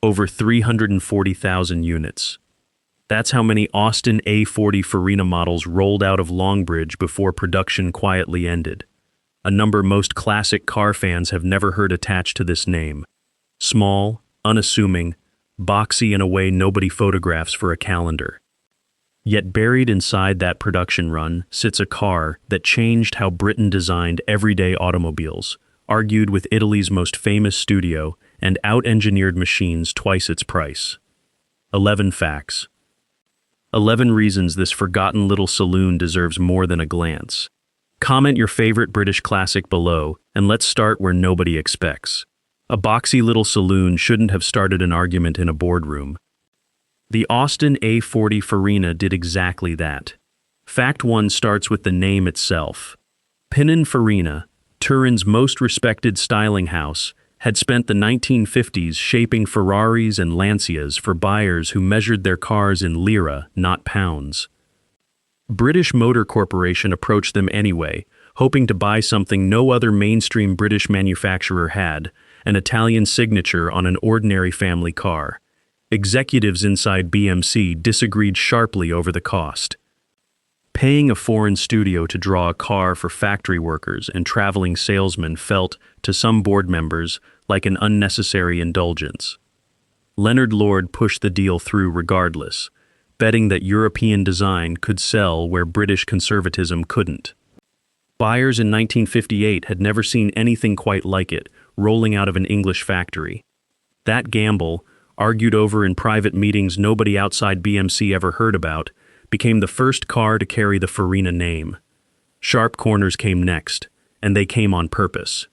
over 340,000 units. That's how many Austin A40 Farina models rolled out of Longbridge before production quietly ended. A number most classic car fans have never heard attached to this name. Small, unassuming, boxy in a way nobody photographs for a calendar. Yet buried inside that production run sits a car that changed how Britain designed everyday automobiles, argued with Italy's most famous studio, and out-engineered machines twice its price. 11 facts. 11 reasons this forgotten little saloon deserves more than a glance. Comment your favorite British classic below, and let's start where nobody expects. A boxy little saloon shouldn't have started an argument in a boardroom. The Austin A40 Farina did exactly that. Fact 1 starts with the name itself. Pininfarina, Turin's most respected styling house, had spent the 1950s shaping Ferraris and Lancias for buyers who measured their cars in lira, not pounds. British Motor Corporation approached them anyway, hoping to buy something no other mainstream British manufacturer had, an Italian signature on an ordinary family car. Executives inside BMC disagreed sharply over the cost. Paying a foreign studio to draw a car for factory workers and traveling salesmen felt, to some board members, like an unnecessary indulgence. Leonard Lord pushed the deal through regardless, betting that European design could sell where British conservatism couldn't. Buyers in 1958 had never seen anything quite like it, rolling out of an English factory. That gamble, argued over in private meetings nobody outside BMC ever heard about, became the first car to carry the Farina name. Sharp corners came next, and they came on purpose.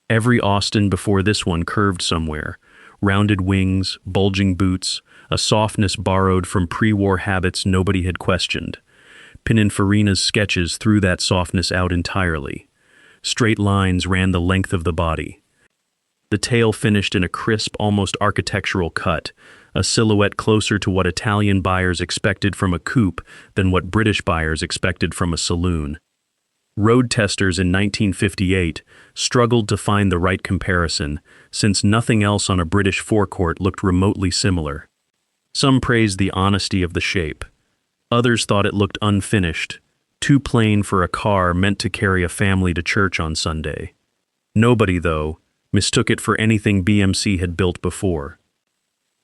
Every Austin before this one curved somewhere. Rounded wings, bulging boots, a softness borrowed from pre-war habits nobody had questioned. Pininfarina's sketches threw that softness out entirely. Straight lines ran the length of the body. The tail finished in a crisp, almost architectural cut, a silhouette closer to what Italian buyers expected from a coupe than what British buyers expected from a saloon. Road testers in 1958 struggled to find the right comparison, since nothing else on a British forecourt looked remotely similar. Some praised the honesty of the shape. Others thought it looked unfinished, too plain for a car meant to carry a family to church on Sunday. Nobody, though, mistook it for anything BMC had built before.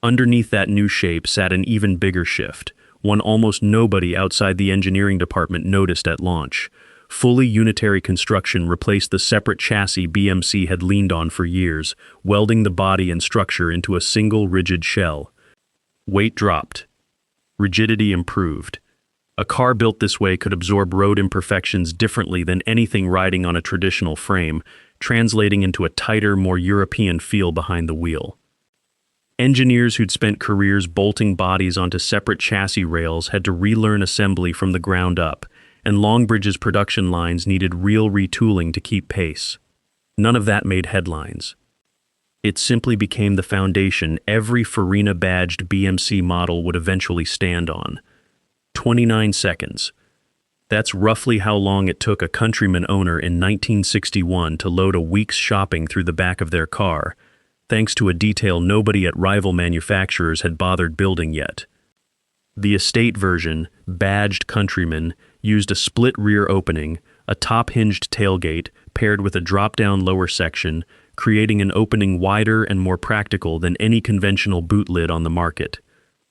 Underneath that new shape sat an even bigger shift, one almost nobody outside the engineering department noticed at launch. Fully unitary construction replaced the separate chassis BMC had leaned on for years, welding the body and structure into a single rigid shell. Weight dropped. Rigidity improved. A car built this way could absorb road imperfections differently than anything riding on a traditional frame, translating into a tighter, more European feel behind the wheel. Engineers who'd spent careers bolting bodies onto separate chassis rails had to relearn assembly from the ground up, and Longbridge's production lines needed real retooling to keep pace. None of that made headlines. It simply became the foundation every Farina-badged BMC model would eventually stand on. 29 seconds. That's roughly how long it took a Countryman owner in 1961 to load a week's shopping through the back of their car, thanks to a detail nobody at rival manufacturers had bothered building yet. The estate version, badged Countryman, used a split rear opening, a top-hinged tailgate paired with a drop-down lower section, creating an opening wider and more practical than any conventional boot lid on the market.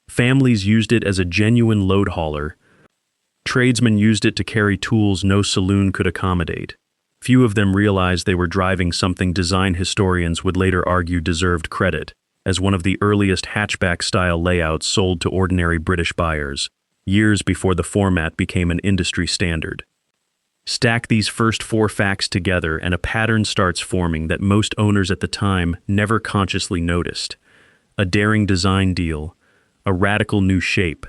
Families used it as a genuine load hauler. Tradesmen used it to carry tools no saloon could accommodate. Few of them realized they were driving something design historians would later argue deserved credit, as one of the earliest hatchback-style layouts sold to ordinary British buyers, years before the format became an industry standard. Stack these first 4 facts together and a pattern starts forming that most owners at the time never consciously noticed. A daring design deal, a radical new shape,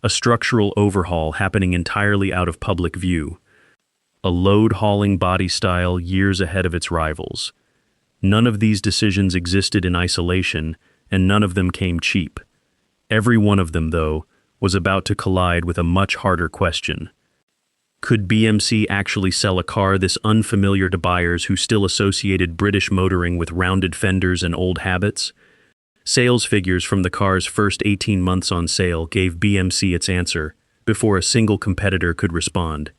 a structural overhaul happening entirely out of public view, a load-hauling body style years ahead of its rivals. None of these decisions existed in isolation, and none of them came cheap. Every one of them, though, was about to collide with a much harder question. Could BMC actually sell a car this unfamiliar to buyers who still associated British motoring with rounded fenders and old habits? Sales figures from the car's first 18 months on sale gave BMC its answer, before a single competitor could respond.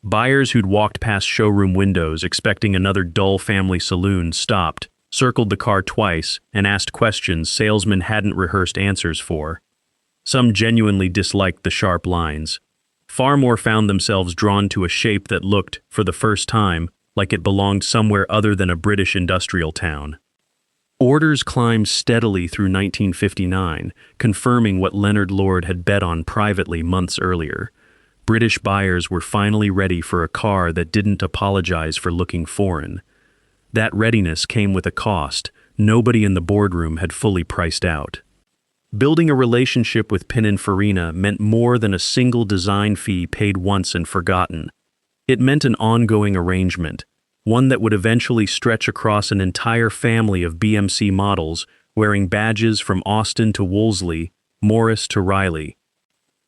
Buyers who'd walked past showroom windows expecting another dull family saloon stopped, circled the car twice, and asked questions salesmen hadn't rehearsed answers for. Some genuinely disliked the sharp lines. Far more found themselves drawn to a shape that looked, for the first time, like it belonged somewhere other than a British industrial town. Orders climbed steadily through 1959, confirming what Leonard Lord had bet on privately months earlier. British buyers were finally ready for a car that didn't apologize for looking foreign. That readiness came with a cost nobody in the boardroom had fully priced out. Building a relationship with Pininfarina meant more than a single design fee paid once and forgotten. It meant an ongoing arrangement, one that would eventually stretch across an entire family of BMC models wearing badges from Austin to Wolseley, Morris to Riley.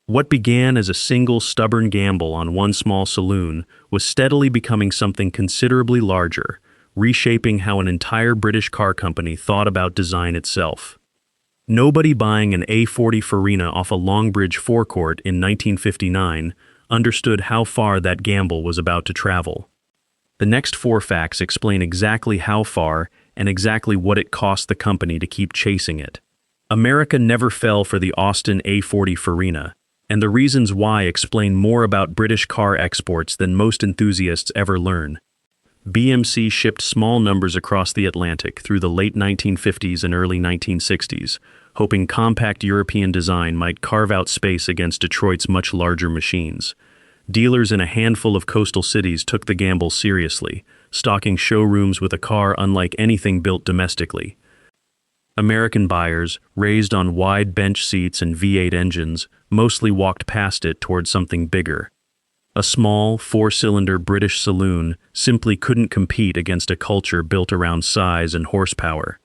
What began as a single stubborn gamble on one small saloon was steadily becoming something considerably larger, reshaping how an entire British car company thought about design itself. Nobody buying an A40 Farina off a Longbridge forecourt in 1959 understood how far that gamble was about to travel. The next four facts explain exactly how far and exactly what it cost the company to keep chasing it. America never fell for the Austin A40 Farina, and the reasons why explain more about British car exports than most enthusiasts ever learn. BMC shipped small numbers across the Atlantic through the late 1950s and early 1960s, hoping compact European design might carve out space against Detroit's much larger machines. Dealers in a handful of coastal cities took the gamble seriously, stocking showrooms with a car unlike anything built domestically. American buyers, raised on wide bench seats and V8 engines, mostly walked past it toward something bigger. A small, four-cylinder British saloon simply couldn't compete against a culture built around size and horsepower.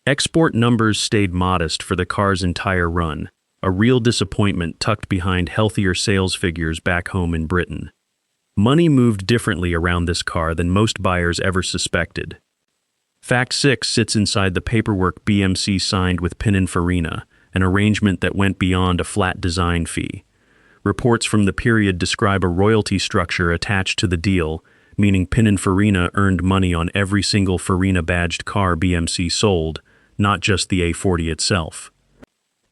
Export numbers stayed modest for the car's entire run, a real disappointment tucked behind healthier sales figures back home in Britain. Money moved differently around this car than most buyers ever suspected. Fact 6 sits inside the paperwork BMC signed with Pininfarina, an arrangement that went beyond a flat design fee. Reports from the period describe a royalty structure attached to the deal, meaning Pininfarina earned money on every single Farina-badged car BMC sold, not just the A40 itself.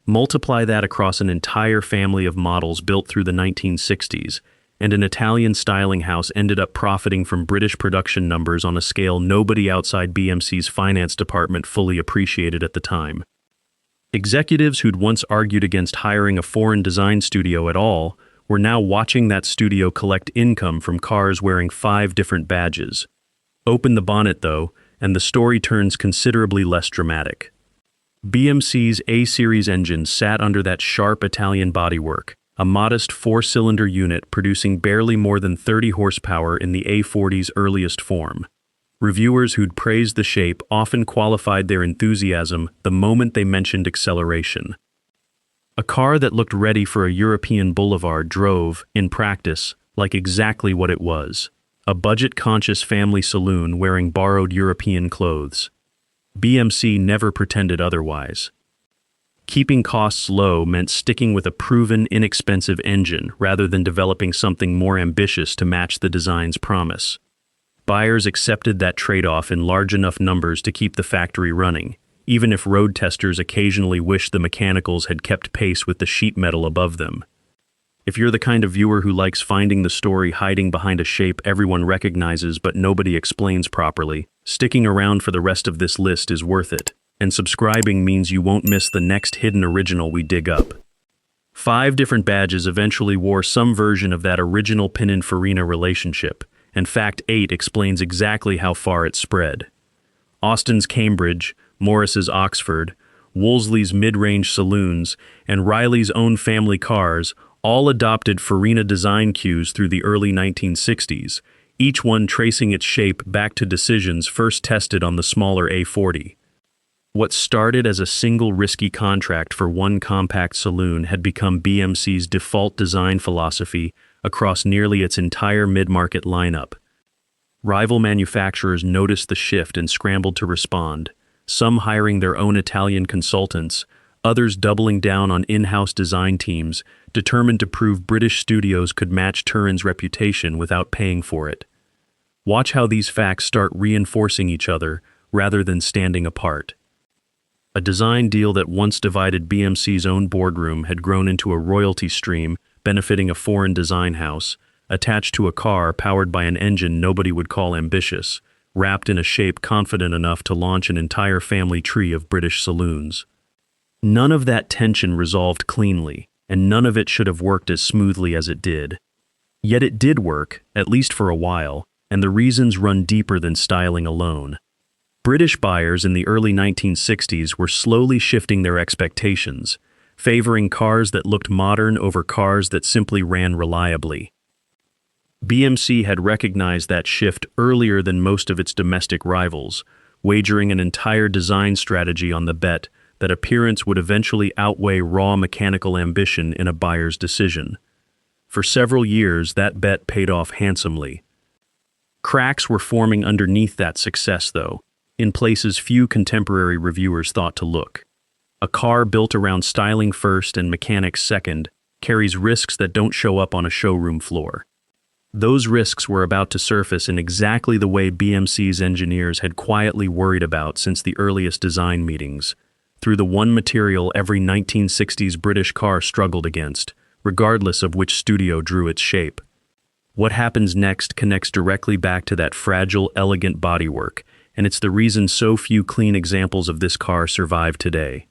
Multiply that across an entire family of models built through the 1960s, and an Italian styling house ended up profiting from British production numbers on a scale nobody outside BMC's finance department fully appreciated at the time. Executives who'd once argued against hiring a foreign design studio at all were now watching that studio collect income from cars wearing 5 different badges. Open the bonnet, though, and the story turns considerably less dramatic. BMC's A-Series engine sat under that sharp Italian bodywork, a modest 4-cylinder unit producing barely more than 30 horsepower in the A40's earliest form. Reviewers who'd praised the shape often qualified their enthusiasm the moment they mentioned acceleration. A car that looked ready for a European boulevard drove, in practice, like exactly what it was: a budget-conscious family saloon wearing borrowed European clothes. BMC never pretended otherwise. Keeping costs low meant sticking with a proven, inexpensive engine rather than developing something more ambitious to match the design's promise. Buyers accepted that trade-off in large enough numbers to keep the factory running, even if road testers occasionally wished the mechanicals had kept pace with the sheet metal above them. If you're the kind of viewer who likes finding the story hiding behind a shape everyone recognizes but nobody explains properly, sticking around for the rest of this list is worth it, and subscribing means you won't miss the next hidden original we dig up. 5 different badges eventually wore some version of that original Pininfarina relationship, and Fact 8 explains exactly how far it spread. Austin's Cambridge, Morris's Oxford, Wolseley's mid-range saloons, and Riley's own family cars all adopted Farina design cues through the early 1960s, each one tracing its shape back to decisions first tested on the smaller A40. What started as a single risky contract for one compact saloon had become BMC's default design philosophy across nearly its entire mid-market lineup. Rival manufacturers noticed the shift and scrambled to respond. some hiring their own Italian consultants, others doubling down on in-house design teams, determined to prove British studios could match Turin's reputation without paying for it. Watch how these facts start reinforcing each other rather than standing apart. A design deal that once divided BMC's own boardroom had grown into a royalty stream benefiting a foreign design house, attached to a car powered by an engine nobody would call ambitious, wrapped in a shape confident enough to launch an entire family tree of British saloons. None of that tension resolved cleanly, and none of it should have worked as smoothly as it did. Yet it did work, at least for a while, and the reasons run deeper than styling alone. British buyers in the early 1960s were slowly shifting their expectations, favoring cars that looked modern over cars that simply ran reliably. BMC had recognized that shift earlier than most of its domestic rivals, wagering an entire design strategy on the bet that appearance would eventually outweigh raw mechanical ambition in a buyer's decision. For several years, that bet paid off handsomely. Cracks were forming underneath that success, though, in places few contemporary reviewers thought to look. A car built around styling first and mechanics second carries risks that don't show up on a showroom floor. Those risks were about to surface in exactly the way BMC's engineers had quietly worried about since the earliest design meetings, through the one material every 1960s British car struggled against, regardless of which studio drew its shape. What happens next connects directly back to that fragile, elegant bodywork, and it's the reason so few clean examples of this car survive today.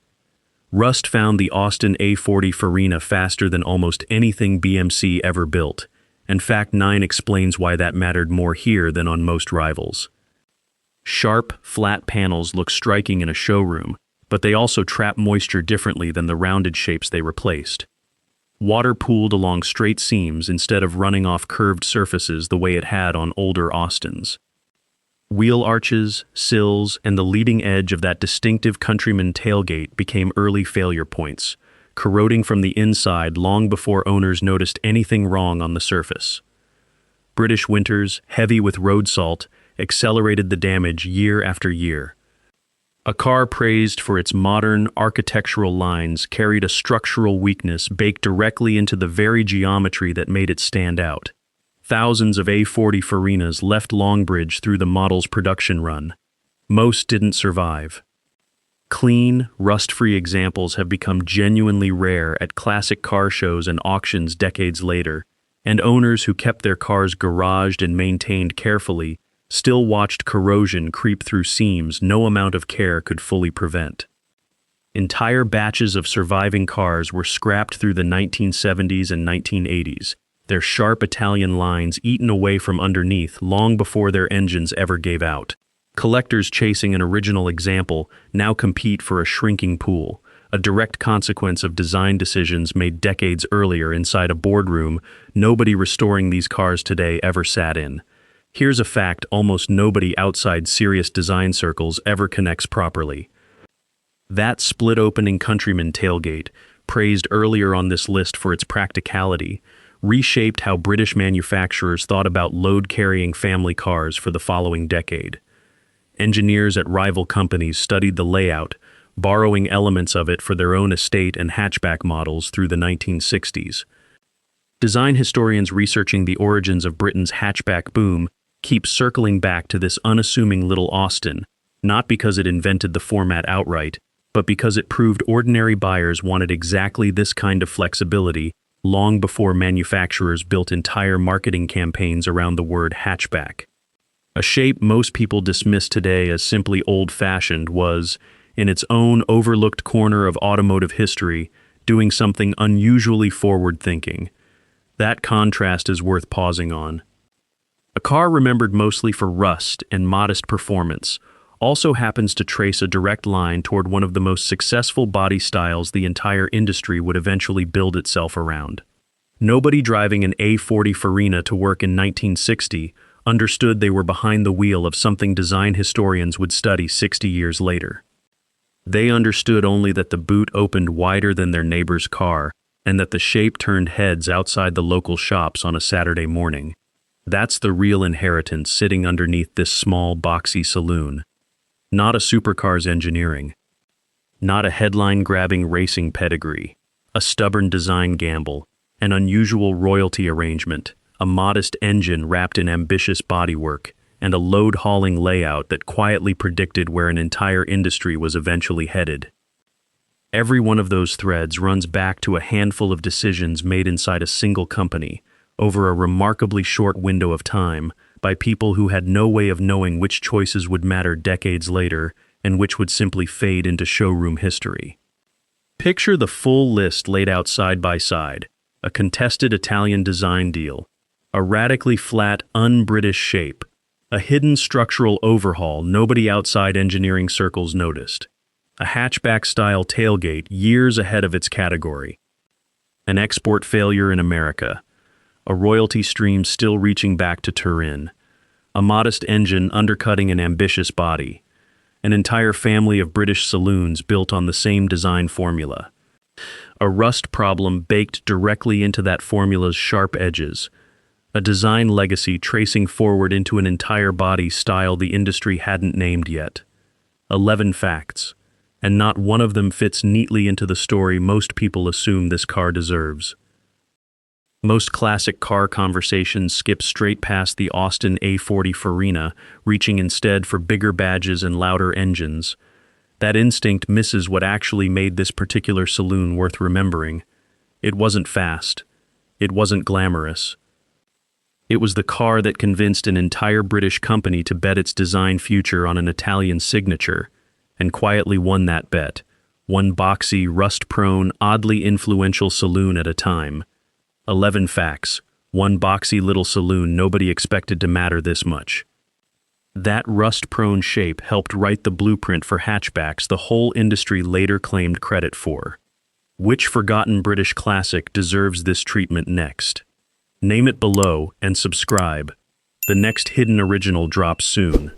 Rust found the Austin A40 Farina faster than almost anything BMC ever built, and Fact 9 explains why that mattered more here than on most rivals. Sharp, flat panels look striking in a showroom, but they also trap moisture differently than the rounded shapes they replaced. Water pooled along straight seams instead of running off curved surfaces the way it had on older Austins. Wheel arches, sills, and the leading edge of that distinctive Countryman tailgate became early failure points, corroding from the inside long before owners noticed anything wrong on the surface. British winters, heavy with road salt, accelerated the damage year after year. A car praised for its modern, architectural lines carried a structural weakness baked directly into the very geometry that made it stand out. Thousands of A40 Farinas left Longbridge through the model's production run. Most didn't survive. Clean, rust-free examples have become genuinely rare at classic car shows and auctions decades later, and owners who kept their cars garaged and maintained carefully still watched corrosion creep through seams no amount of care could fully prevent. Entire batches of surviving cars were scrapped through the 1970s and 1980s, their sharp Italian lines eaten away from underneath long before their engines ever gave out. Collectors chasing an original example now compete for a shrinking pool, a direct consequence of design decisions made decades earlier inside a boardroom nobody restoring these cars today ever sat in. Here's a fact almost nobody outside serious design circles ever connects properly. That split-opening Countryman tailgate, praised earlier on this list for its practicality, reshaped how British manufacturers thought about load-carrying family cars for the following decade. Engineers at rival companies studied the layout, borrowing elements of it for their own estate and hatchback models through the 1960s. Design historians researching the origins of Britain's hatchback boom keep circling back to this unassuming little Austin, not because it invented the format outright, but because it proved ordinary buyers wanted exactly this kind of flexibility long before manufacturers built entire marketing campaigns around the word hatchback. A shape most people dismiss today as simply old-fashioned was, in its own overlooked corner of automotive history, doing something unusually forward-thinking. That contrast is worth pausing on. A car remembered mostly for rust and modest performance also happens to trace a direct line toward one of the most successful body styles the entire industry would eventually build itself around. Nobody driving an A40 Farina to work in 1960 understood they were behind the wheel of something design historians would study 60 years later. They understood only that the boot opened wider than their neighbor's car and that the shape turned heads outside the local shops on a Saturday morning. That's the real inheritance sitting underneath this small, boxy saloon. Not a supercar's engineering. Not a headline-grabbing racing pedigree. A stubborn design gamble. An unusual royalty arrangement. A modest engine wrapped in ambitious bodywork. And a load-hauling layout that quietly predicted where an entire industry was eventually headed. Every one of those threads runs back to a handful of decisions made inside a single company, over a remarkably short window of time, by people who had no way of knowing which choices would matter decades later and which would simply fade into showroom history. Picture the full list laid out side by side: a contested Italian design deal, a radically flat, un-British shape, a hidden structural overhaul nobody outside engineering circles noticed, a hatchback-style tailgate years ahead of its category, an export failure in America, a royalty stream still reaching back to Turin, a modest engine undercutting an ambitious body, an entire family of British saloons built on the same design formula, a rust problem baked directly into that formula's sharp edges, a design legacy tracing forward into an entire body style the industry hadn't named yet. 11 facts, and not one of them fits neatly into the story most people assume this car deserves. Most classic car conversations skip straight past the Austin A40 Farina, reaching instead for bigger badges and louder engines. That instinct misses what actually made this particular saloon worth remembering. It wasn't fast. It wasn't glamorous. It was the car that convinced an entire British company to bet its design future on an Italian signature, and quietly won that bet, one boxy, rust-prone, oddly influential saloon at a time. 11 facts, one boxy little saloon nobody expected to matter this much. That rust-prone shape helped write the blueprint for hatchbacks the whole industry later claimed credit for. Which forgotten British classic deserves this treatment next? Name it below and subscribe. The next hidden original drops soon.